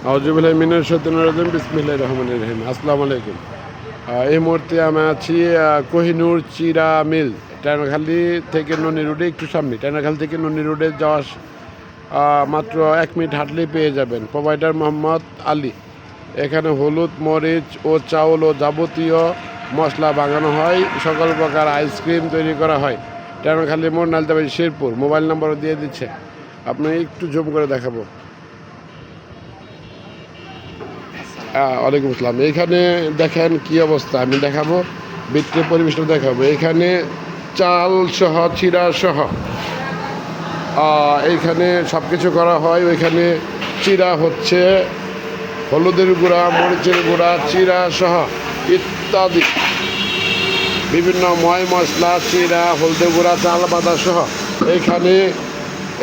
আউযুবিল্লাহি মিনাশ শাইতানির রাজিম বিসমিল্লাহির রহমানির রহিম। আসসালামু আলাইকুম। এই মুহূর্তে আমি আছি কোহিনূর চিরা মিল, টানাখালী থেকে ননী রোডে একটু সামনে। টানাখালী থেকে ননী রোডে যাওয়া মাত্র 1 মিনিট হাঁটলেই পেয়ে যাবেন। প্রোভাইডার মোহাম্মদ আলী। এখানে হলুদ, মরিচ ও চাউল ও যাবতীয় মশলা বানানো হয়। সকল প্রকার আইসক্রিম তৈরি করা হয়। টানাখালী মোড়, নালতাবাড়ি, শেরপুর। মোবাইল নাম্বারও দিয়ে দিচ্ছে, আপনি একটু জুম করে দেখাবো। ওয়ালাইকুম আসসালাম। এইখানে দেখেন কি অবস্থা, আমি দেখাবো, বিক্রির পরিবেশটা দেখাবো। এখানে চাল সহ, চিরা সহ এইখানে সব কিছু করা হয়। ওইখানে চিরা হচ্ছে হলুদের গুঁড়া, মরিচের গুঁড়া, চিরা সহ ইত্যাদি বিভিন্ন ময় মশলা, চিরা, হলুদের গুঁড়া, চাল বাদা সহ এইখানে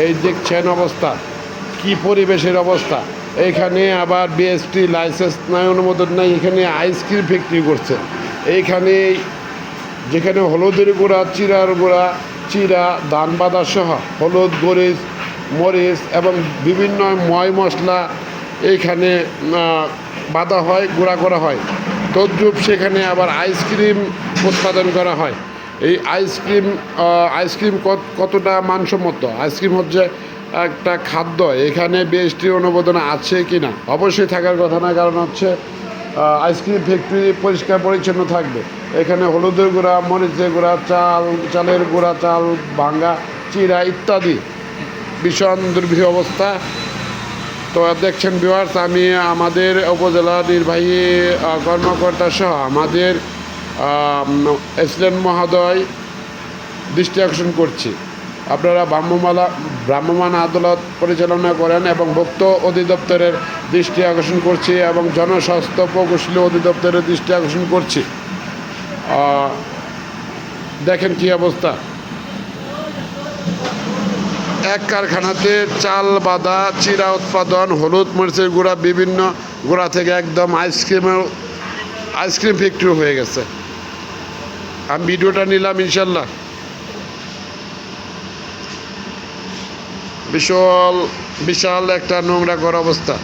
এই দেখছেন অবস্থা, কি পরিবেশের অবস্থা। এইখানে আবার বিএসটি লাইসেন্স নাই, অনুমোদন নাই। এখানে আইসক্রিম ফ্যাক্টরি করছে। এইখানে যেখানে হলুদের গুঁড়া, চিরার গুঁড়া, চিরা, ধান বাদা সহ হলুদ, মরিচ এবং বিভিন্ন ময় মশলা এইখানে বাঁধা হয়, গুঁড়া করা হয়। তদ্রূপ সেখানে আবার আইসক্রিম উৎপাদন করা হয়। এই আইসক্রিম কতটা মানসম্মত? আইসক্রিম হচ্ছে একটা খাদ্য। এখানে বিএসটির অনুমোদন আছে কি না? অবশ্যই থাকার কথা না, কারণ হচ্ছে আইসক্রিম ফ্যাক্টরি পরিষ্কার পরিচ্ছন্ন থাকবে। এখানে হলুদের গুঁড়া, মরিচের গুঁড়া, চালের গুঁড়া, চাল ভাঙ্গা, চিরা ইত্যাদি ভীষণ দুর্বিষ অবস্থা। তো দেখছেন ভিউয়ার্স, আমি আমাদের উপজেলা নির্বাহী কর্মকর্তা সহ আমাদের এসিলেন্ট মহোদয় দৃষ্টি আকর্ষণ করছি। আপনারা ভ্রাম্যমাণ আদালত পরিচালনা করেন এবং ভোক্তা অধিদপ্তরের দৃষ্টি আকর্ষণ করছি এবং জনস্বাস্থ্য প্রকৌশলী অধিদপ্তরের দৃষ্টি আকর্ষণ করছি। দেখেন কি অবস্থা। এক কারখানাতে চাল বাদা, চিরা উৎপাদন, হলুদ মরিচের গুঁড়া, বিভিন্ন গুঁড়া থেকে একদম আইসক্রিম ফ্যাক্টরি হয়ে গেছে। আমি ভিডিওটা নিলাম, ইনশাল্লাহ। বিশাল একটা নোংরা করা অবস্থা।